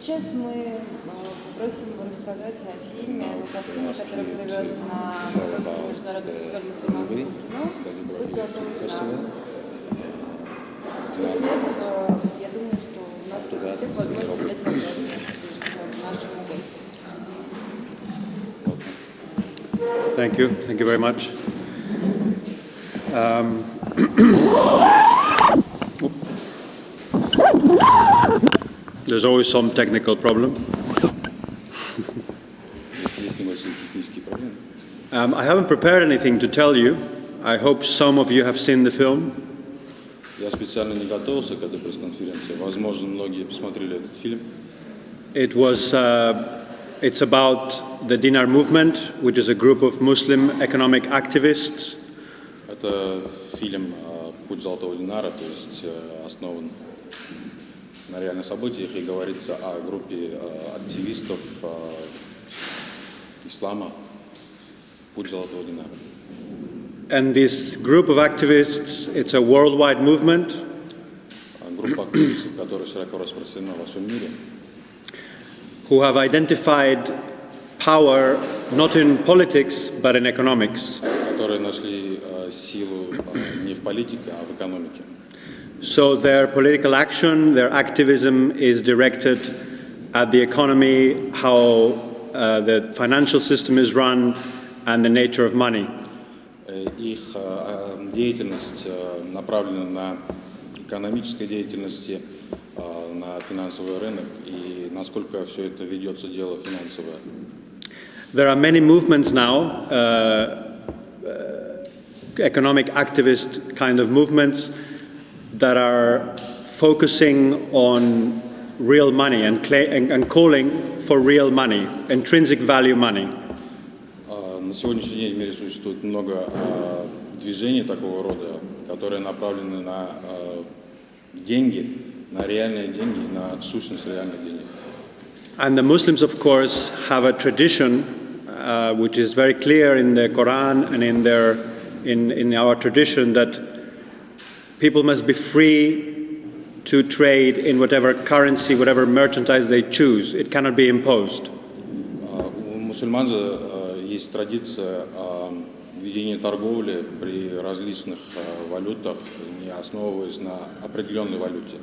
Сейчас мы попросим рассказать о фильме, о картине, которая привез на международный фестиваль мусульманского кино «Путь золотого динара». После этого, я думаю, что у нас будет всех возможность задать вопросы нашему гостю. Thank you very much. There's always some technical problem. I haven't prepared anything to tell you. I hope some of you have seen the film. Я специально не готовился к этой пресс-конференции. Возможно, многие посмотрели этот фильм. It's about the Dinar movement, which is a group of Muslim economic activists. Это фильм «Путь золотого динара», то есть основан на реальных событиях, и говорится о группе активистов ислама «Путь золотого динара». And this group of activists, it's a worldwide movement. Группа активистов, которая широко распространена во всем мире, who have identified power not in politics but in economics. которые нашли силу не в политике, а в экономике. So their political action, their activism is directed at the economy, how the financial system is run, and the nature of money. Их деятельность направлена на экономической деятельности, на финансовый рынок и насколько все это ведется дело финансовое. There are many movements now, economic activist kind of movements, that are focusing on real money and calling for real money, intrinsic value money. На сегодняшний день в мире существует много движений такого рода, которые направлены на деньги, на реальные деньги, на сущность реальных денег. And the Muslims, of course, have a tradition which is very clear in the Quran and in our tradition that people must be free to trade in whatever currency, whatever merchandise they choose. It cannot be imposed. У мусульман же есть традиция ведения торговли при различных валютах, не основываясь на определенной валюте.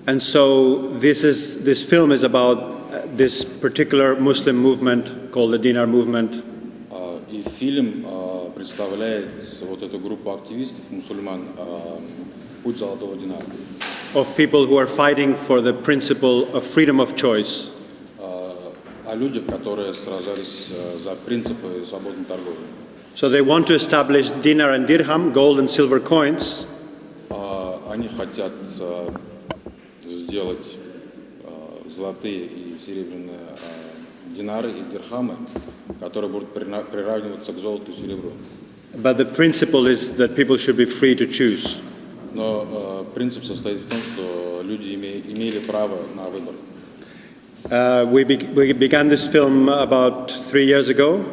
And so this film is about this particular Muslim movement called the Dinar movement. И фильм представляет вот эту группу активистов, мусульман, «Путь золотого динара». Of people who are fighting for the principle of freedom of choice. О людях, которые сражались за принципы свободной торговли. So they want to establish dinar and dirham, gold and silver coins. Они хотят сделать золотые и серебряные динары и дирхамы, которые будут приравниваться к золоту и серебру. But the principle is that people should be free to choose. Но принцип состоит в том, что люди имели право на выбор. We began this film about 3 years ago.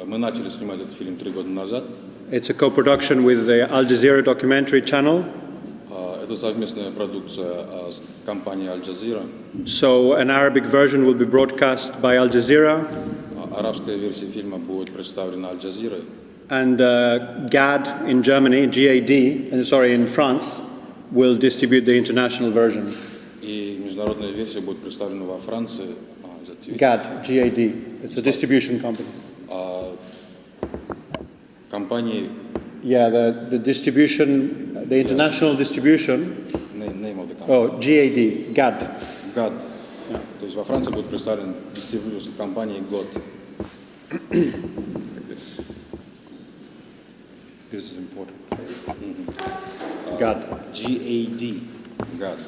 Мы начали снимать этот фильм 3 года назад. It's a co-production with the Al Jazeera documentary channel. Это совместная продукция с компанией Al Jazeera. So an Arabic version will be broadcast by Al Jazeera. Арабская версия фильма будет представлена Al Jazeera. And GAD in Germany, in France, will distribute the international version. И международная версия будет представлена во Франции. GAD, G-A-D. It's a distribution company. Компании. Yeah, the distribution, the international distribution. Name of the company. Oh, GAD, GAD. GAD. Yeah. То есть во Франции будет представлен дистрибьютор компании GOD. This is important. GAD. G-A-D. GAD.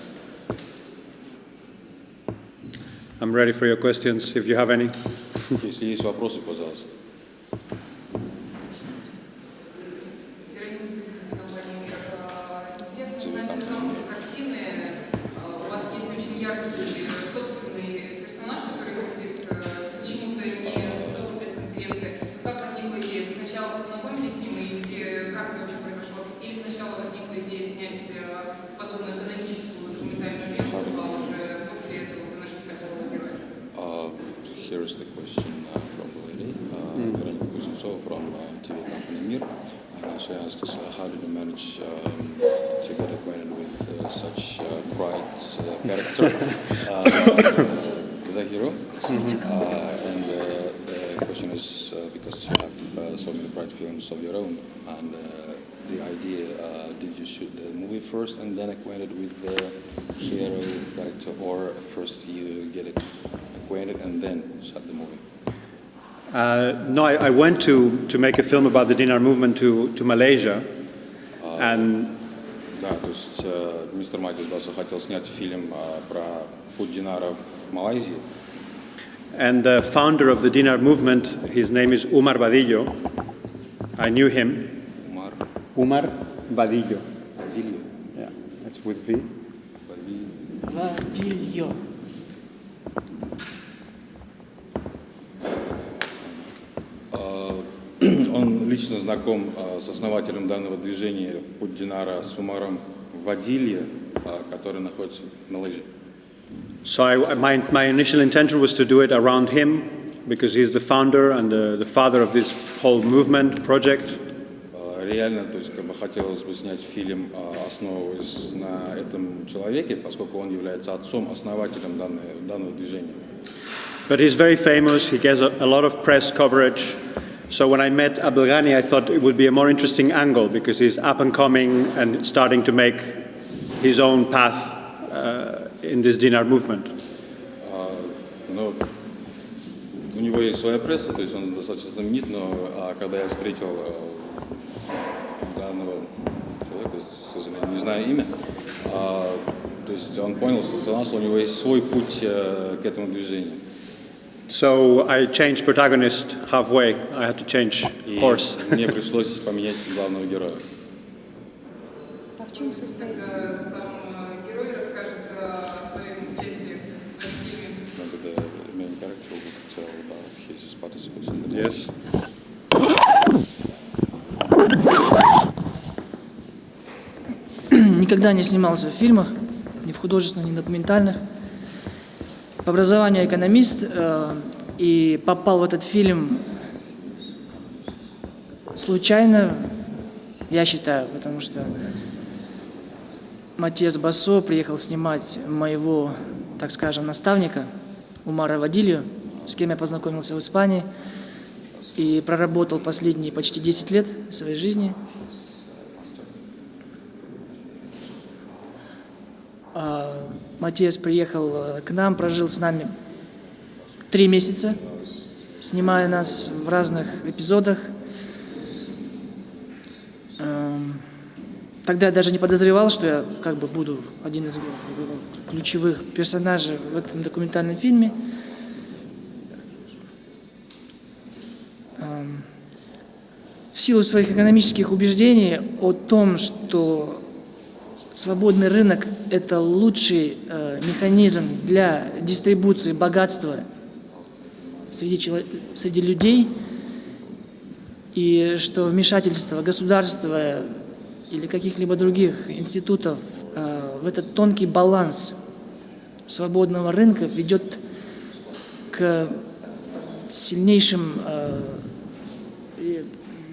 I'm ready for your questions, if you have any. Если есть вопросы, пожалуйста. Или сначала возникла идея снять подобную экономическую документальную ленту, а уже после here is the question from the lady, Veronica Kuznetsova from TV company Mir. And she asks, how did you manage to get acquainted with such bright character as a hero? And the question is because you have so many bright films of your own, and the idea, did you shoot the movie first and then acquainted with the hero character, or first you get acquainted and then shot the movie? No, I went to make a film about the Dinar movement to Malaysia, and Да, то есть мистер Матис Басо хотел снять фильм про путь Динара в Малайзии. and the founder of the Dinar movement, his name is Umar Vadillo. I knew him. Umar Vadillo. Vadillo. Yeah, that's with V. Вадильо. Он лично знаком с основателем данного движения «Путь Динара» с Умаром Вадильо, который находится в Малайзии. So my initial intention was to do it around him because he's the founder and the father of this whole movement project. Реально, то есть, как бы хотелось бы снять фильм, основываясь на этом человеке, поскольку он является отцом-основателем данного движения. But he's very famous. He gets a lot of press coverage. So when I met Abdelghani, I thought it would be a more interesting angle because he's up and coming and starting to make his own path in this Dinar movement. Но у него есть своя пресса, то есть он достаточно знаменит, но когда я встретил данного человека, к сожалению, не знаю имя, то есть он понял, что у него есть свой путь к этому движению. So I changed protagonist halfway. I had to change course. И мне пришлось поменять главного героя. А в чем состоит? Сам герой расскажет о своем участии в этом фильме. Maybe the main character will tell about his participation in the movie. Yes. Никогда не снимался в фильмах, ни в художественных, ни документальных. По образованию экономист и попал в этот фильм случайно, я считаю, потому что Матиас Басо приехал снимать моего, так скажем, наставника Умара Вадилью, с кем я познакомился в Испании и проработал последние почти 10 лет своей жизни. Матиас приехал к нам, прожил с нами 3 месяца, снимая нас в разных эпизодах. Тогда я даже не подозревал, что я как бы буду один из ключевых персонажей в этом документальном фильме. В силу своих экономических убеждений о том, что свободный рынок – это лучший механизм для дистрибуции богатства среди людей, и что вмешательство государства или каких-либо других институтов в этот тонкий баланс свободного рынка ведет к сильнейшим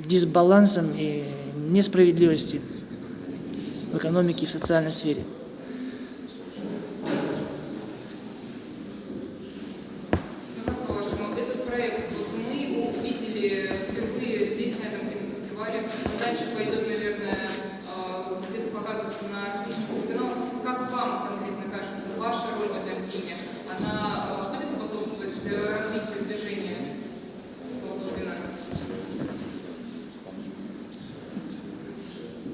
дисбалансам и несправедливости в экономике и в социальной сфере. Ну, как по-вашему, этот проект, вот мы его увидели впервые здесь, на этом кинофестивале, дальше пойдет, наверное, где-то показываться на различных телеканалах. Как вам конкретно кажется, ваша роль в этом фильме, она будет способствовать развитию движения «Золотого Динара»?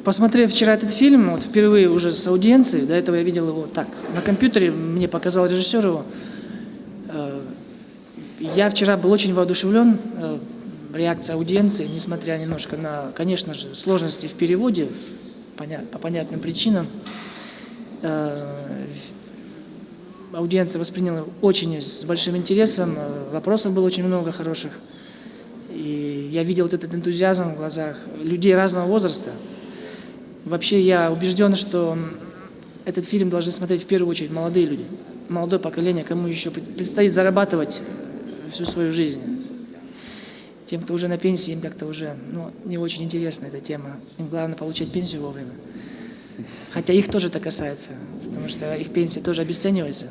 Посмотрев вчера этот фильм, вот впервые уже с аудиенцией, до этого я видел его так, на компьютере, мне показал режиссер его. Я вчера был очень воодушевлен реакцией аудиенции, несмотря немножко на, конечно же, сложности в переводе, по понятным причинам. Аудиенция восприняла очень с большим интересом, вопросов было очень много хороших. И я видел вот этот энтузиазм в глазах людей разного возраста. Вообще я убежден, что этот фильм должны смотреть в первую очередь молодые люди, молодое поколение, кому еще предстоит зарабатывать всю свою жизнь. Тем, кто уже на пенсии, им как-то уже не очень интересна эта тема. Им главное получать пенсию вовремя. Хотя их тоже это касается, потому что их пенсия тоже обесценивается.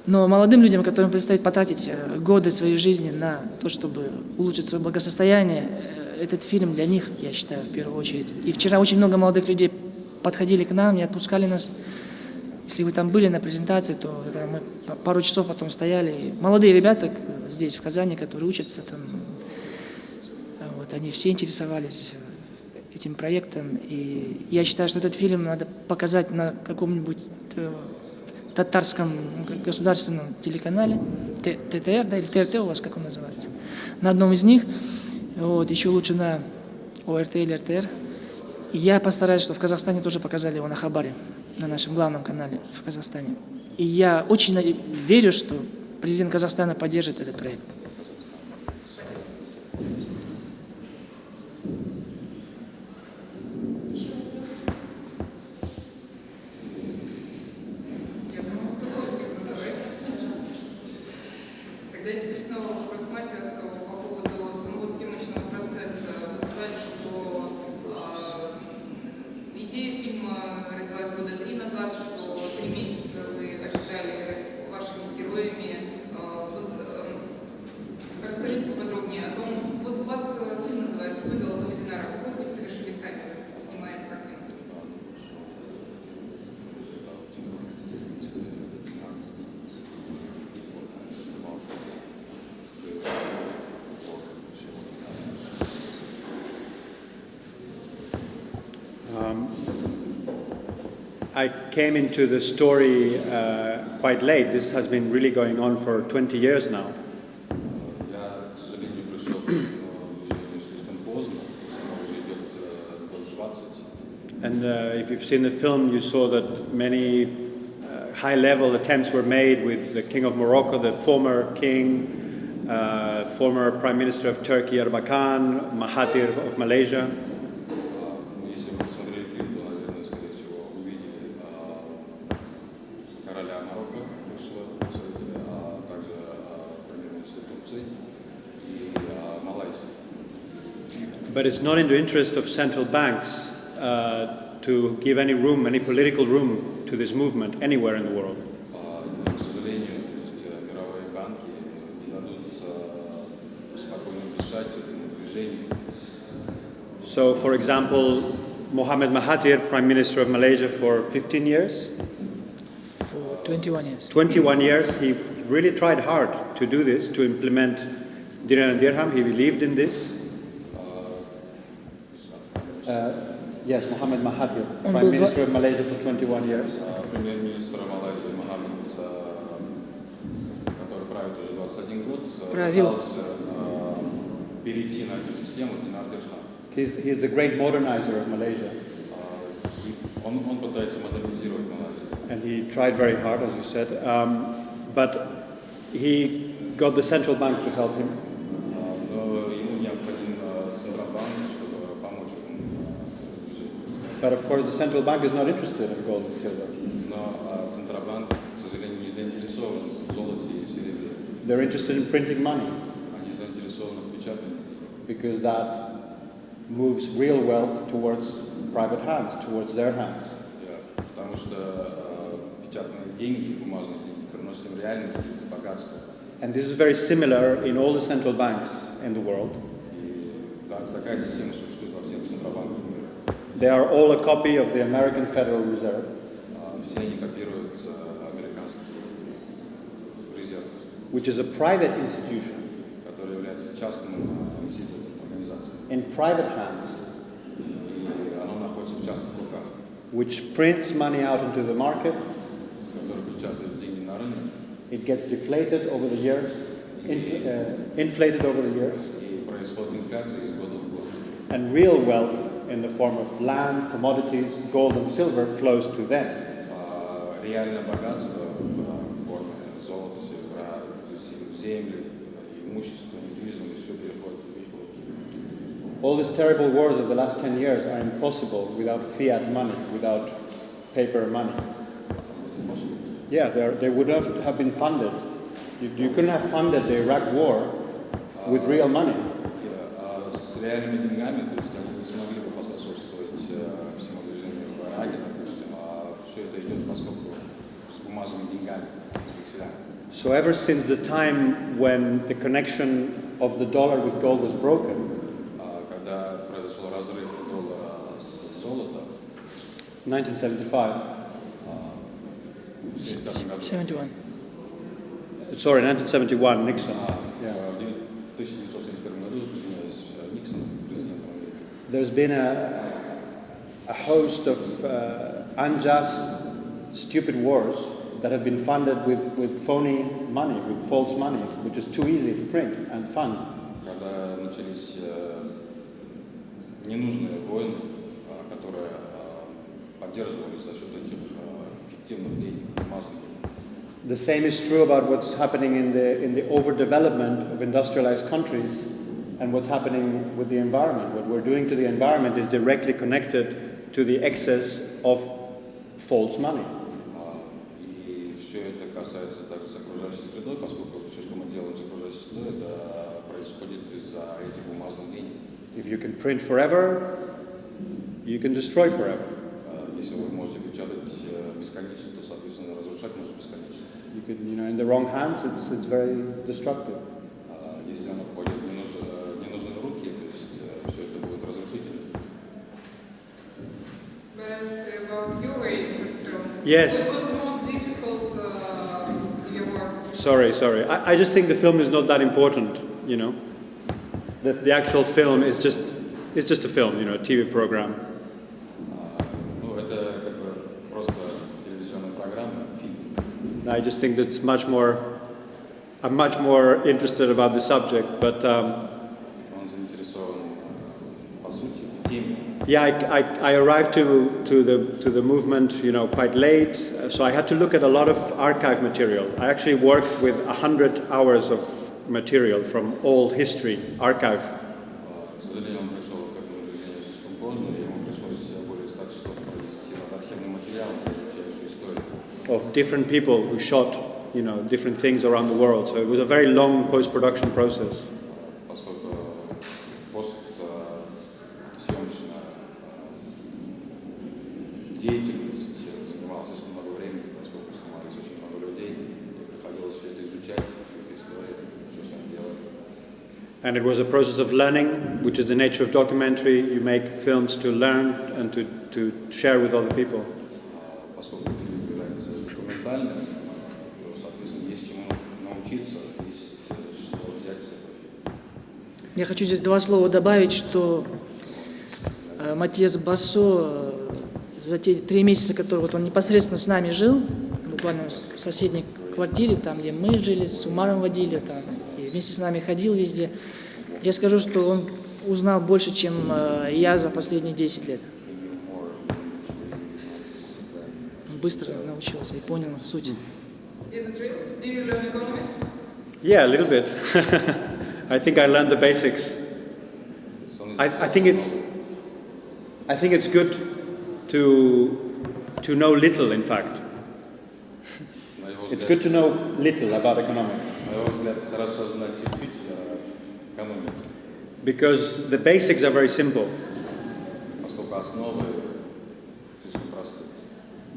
Но молодым людям, которым предстоит потратить годы своей жизни на то, чтобы улучшить свое благосостояние, этот фильм для них, я считаю, в первую очередь. И вчера очень много молодых людей подходили к нам, не отпускали нас. Если вы там были на презентации, то мы пару часов потом стояли. И молодые ребята здесь, в Казани, которые учатся, там, вот, они все интересовались этим проектом. И я считаю, что этот фильм надо показать на каком-нибудь татарском государственном телеканале, ТТР, да, или ТРТ у вас, как он называется, на одном из них, вот, еще лучше на ОРТ или РТР. И я постараюсь, чтобы в Казахстане тоже показали его на Хабаре, на нашем главном канале в Казахстане. И я очень верю, что президент Казахстана поддержит этот проект. Тогда теперь снова вопрос к Матиасу по поводу самого съемочного процесса. Вы сказали, что идея фильма родилась года 3 назад, что 3 месяца вы обитали с вашими героями. Расскажите поподробнее о том, вот у вас фильм называется «Путь золотого динара». Какой путь совершили сами, снимая эту картину? I came into the story quite late. This has been really going on for 20 years now. Я, к сожалению, пришел к движению слишком поздно, оно уже идет больше 20. And if you've seen the film, you saw that many high-level attempts were made with the King of Morocco, the former king, former Prime Minister of Turkey, Erbakan, Mahathir of Malaysia. Если вы посмотрели фильм, то, наверное, скорее всего, увидели короля Марокко, бывшего, а также премьер-министра Турции и Малайзии. But it's not in the interest of central banks to give any room, any political room to this movement anywhere in the world. К сожалению, мировые банки не дадут спокойно дышать этому движению. So, for example, Mohamed Mahathir, Prime Minister of Malaysia for 15 years, For 21 years. 21 years, he really tried hard to do this, to implement dinar and dirham. He believed in this. Yes, Mohamed Mahathir, Prime Minister of Malaysia for 21 years. Премьер-министр Малайзии Мохаммед, который правит уже 21 год, Правил. пытался перейти на эту систему динар-дирхам. He's the great modernizer of Malaysia. Он пытается модернизировать Малайзию. And he tried very hard, as you said. But he got the central bank to help him. Но ему необходим Центробанк, чтобы помочь этому движению. But of course, the central bank is not interested in gold and silver. Но Центробанк, к сожалению, не заинтересован в золоте и серебре. They're interested in printing money Они заинтересованы в печатании. because that moves real wealth towards private hands, towards their hands. Потому что печатные деньги, бумажные деньги, приносят им реальное богатство. And this is very similar in all the central banks in the world. И такая система существует во всех центробанках мира. They are all a copy of the American Federal Reserve, Все они копируют американский резерв, which is a private institution который является частным институтом, организацией. in private hands, И оно находится в частных руках, which prints money out into the market. которые печатают деньги на рынок. It gets deflated over the years, inflated over the years, И происходит инфляция из года в год. and real wealth in the form of land, commodities, gold and silver flows to them. Реальное богатство в форме золота, серебра, земли, имущество, недвижимость, все переходит в их руки. All these terrible wars of the last 10 years are impossible without fiat money, without paper money. Yeah, they would not have been funded You couldn't have funded the Iraq war with real money. С реальными деньгами, то есть они не смогли бы поспособствовать всему движению в Ираке, допустим, а все это идет поскольку с бумажными деньгами, с векселями. So ever since the time when the connection of the dollar with gold was broken, Когда произошел разрыв доллара с золотом, 1975, в 1975 году, 71. sorry, 1971, Nixon. в 1971 году Никсон, президент Америки. There's been a host of unjust, stupid wars that have been funded with phony money, with false money, which is too easy to print and fund. Когда начались ненужные войны, которые поддерживались за счет этих фиктивных денег, бумажных денег. The same is true about what's happening in the overdevelopment of industrialized countries and what's happening with the environment. What we're doing to the environment is directly connected to the excess of false money. И все это касается также с окружающей средой, поскольку все, что мы делаем с окружающей средой, это происходит из-за этих бумажных денег. If you can print forever, you can destroy forever. Если вы можете печатать бесконечно, то, соответственно, разрушать можно бесконечно. You can, in the wrong hands, it's very destructive. Если оно попадет в ненужные руки, то есть все это будет разрушительно. But I asked about your way in this film. Yes. What was the most difficult your work? Sorry. I just think the film is not that important, The actual film is just a film, a TV program. Ну, это как бы просто телевизионная программа, фильм. I just think that's I'm much more interested about the subject, but Он заинтересован, по сути, в теме. yeah, I arrived to the movement, quite late, so I had to look at a lot of archive material. I actually worked with 100 hours of material from old history, archive. К сожалению, он пришел к этому движению слишком поздно, и ему пришлось более 100 часов провести над архивным материалом, изучая всю историю. Of different people who shot, different things around the world. So it was a very long post-production process. Поскольку постсъемочная деятельность занимала слишком много времени, поскольку снимались очень много людей, и приходилось все это изучать, всю эту историю, что с ним делать. And it was a process of learning, which is the nature of documentary. You make films to learn and to share with other people. Поскольку фильм является документальным, то, соответственно, есть чему научиться, есть что взять с этого фильма. Я хочу здесь два слова добавить, что Матиас Бассо за те 3 месяца, которые он непосредственно с нами жил, буквально в соседней квартире, там, где мы жили, с Умаром водили, там, и вместе с нами ходил везде, я скажу, что он узнал больше, чем я за последние 10 лет. Он быстро научился и понял суть. Is it real? Do you learn economy? Yeah, a little bit. I think I learned the basics. I think it's good to know little, in fact. It's good to know little about economics. На его взгляд, хорошо знать чуть-чуть экономику, Because the basics are very simple. поскольку основы слишком простые.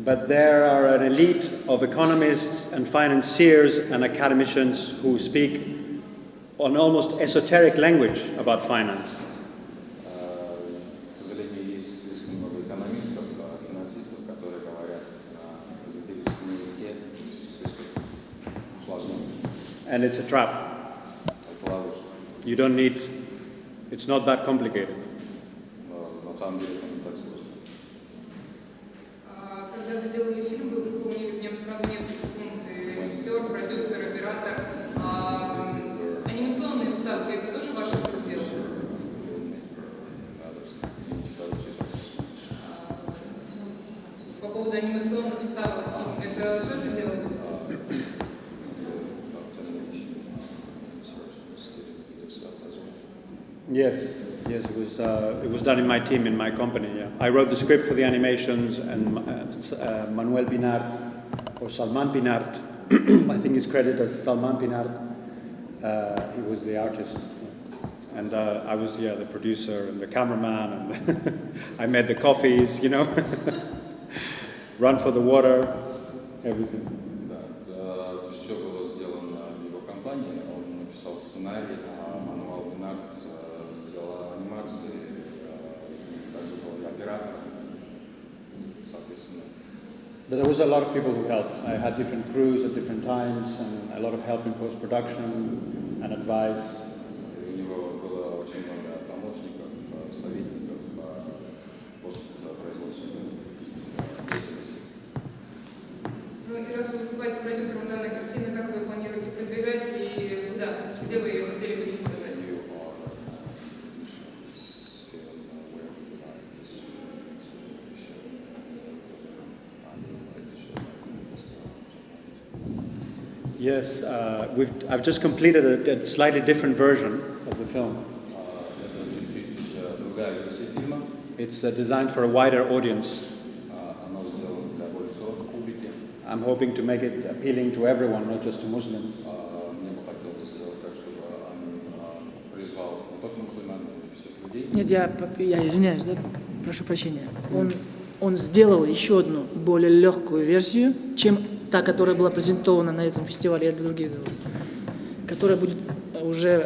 But there are an elite of economists and financiers and academicians who speak on almost esoteric language about finance. К сожалению, есть слишком много экономистов, финансистов, которые говорят на эзотерическом языке, слишком сложно. And it's a trap. Это ловушка. You don't need, it's not that complicated. Но на самом деле это не так сложно. Когда вы делали фильм, вы выполнили в нем сразу несколько функций: режиссер, продюсер, оператор. Анимационные вставки — это тоже ваше рук дело? По поводу анимационных вставок в фильм, это тоже дело? Yes, it was done in my team, in my company. Yeah, I wrote the script for the animations, and Manuel Pinart or Salman Pinart I think he's credited as Salman Pinar. He was the artist. And I was, the producer and the cameraman, and I made the coffees, run for the water, everything. Да, все было сделано в его компании. Он написал сценарий, а Мануал Бинард сделал анимации, также был и оператором, соответственно. But there was a lot of people who helped. I had different crews at different times, and a lot of help in post-production and advice. У него было очень много помощников, советников постпроизводственной деятельности. Ну и раз вы выступаете продюсером данной картины, как вы планируете продвигать и куда, где вы ее хотели бы еще показать? Yes, I've just completed a slightly different version of the film. Это чуть-чуть другая версия фильма. It's designed for a wider audience. Оно сделано для более широкой публики. I'm hoping to make it appealing to everyone, not just to Muslims. Мне бы хотелось сделать так, чтобы он призвал не только мусульман, но и всех людей. Нет, я извиняюсь, да? Прошу прощения. Он сделал еще одну более легкую версию, чем та, которая была презентована на этом фестивале, я для других говорю, которая будет уже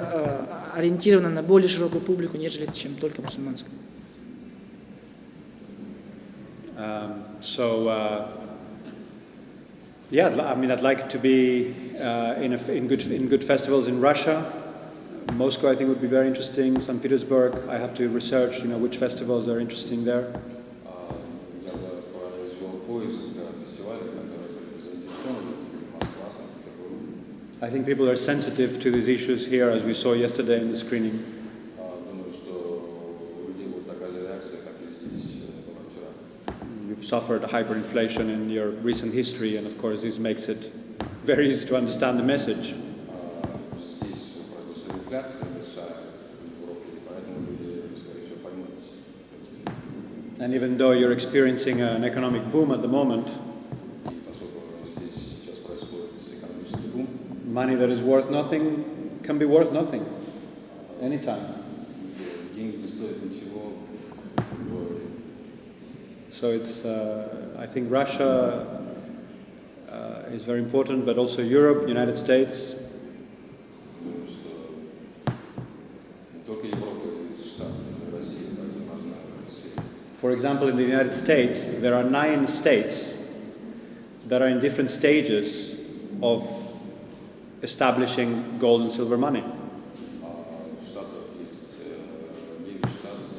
ориентирована на более широкую публику, нежели чем только мусульманскую. I'd like to be in good festivals in Russia. Moscow, I think, would be very interesting. St. Petersburg, I have to research, which festivals are interesting there. Я произвел поиск фестивалей, которые были заинтересованы, Москва, Санкт-Петербург. I think people are sensitive to these issues here, as we saw yesterday in the screening. Думаю, что у людей будет такая же реакция, как и здесь была вчера. You've suffered hyperinflation in your recent history, and of course this makes it very easy to understand the message. Здесь произошла инфляция большая в Европе, и поэтому люди, скорее всего, поймут. And even though you're experiencing an economic boom at the moment, И поскольку здесь сейчас происходит экономический бум, money that is worth nothing can be worth nothing anytime. деньги не стоят ничего. So I think Russia is very important, but also Europe, United States. Думаю, что не только Европа и Штаты, но и Россия также важна в этой сфере. For example, in the United States, there are 9 states that are in different stages of establishing gold and silver money. В Штатах есть 9 штатов,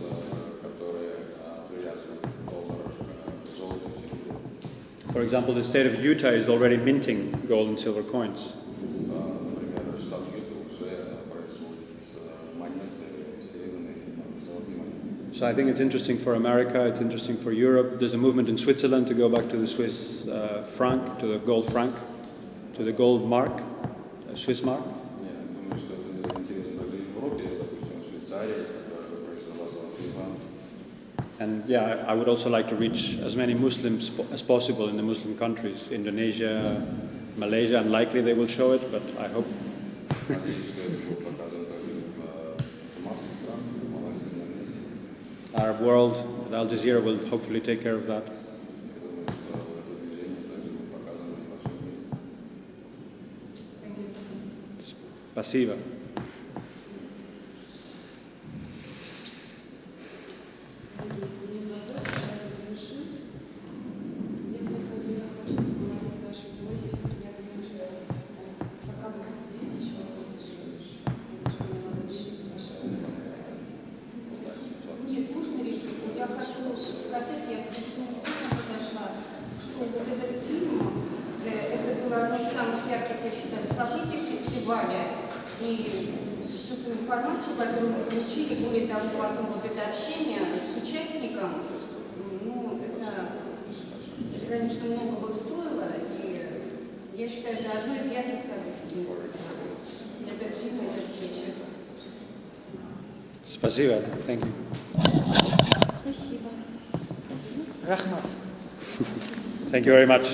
которые привязывают доллар к золоту и серебру. For example, the state of Utah is already minting gold and silver coins. Например, штат Юта уже производит монеты серебряные и золотые монеты. So I think it's interesting for America, it's interesting for Europe. There's a movement in Switzerland to go back to the Swiss franc, to the gold franc, to the gold mark, Swiss mark. Я думаю, что это интересно также и в Европе, допустим, в Швейцарии, которая произвела золотые банки. And yeah, I would also like to reach as many Muslims as possible in the Muslim countries, Indonesia, Malaysia. Unlikely they will show it, but I hope. Надеюсь, что это будет показано также в мусульманских странах, в Малайзии, Индонезии. Arab world, Al Jazeera will hopefully take care of that. Я думаю, что это движение также будет показано и во всем мире. Thank you. Спасибо. Я хочу сказать, я абсолютно подошла, что вот этот фильм, это было одно из самых ярких, я считаю, событий фестиваля. И всю ту информацию, которую мы получили, более того, потом вот это общение с участником, это, конечно, много бы стоило. И я считаю, это одно из ярких событий. Это фильм, это встреча. Спасибо. Thank you. Спасибо. Рахмат. Thank you very much.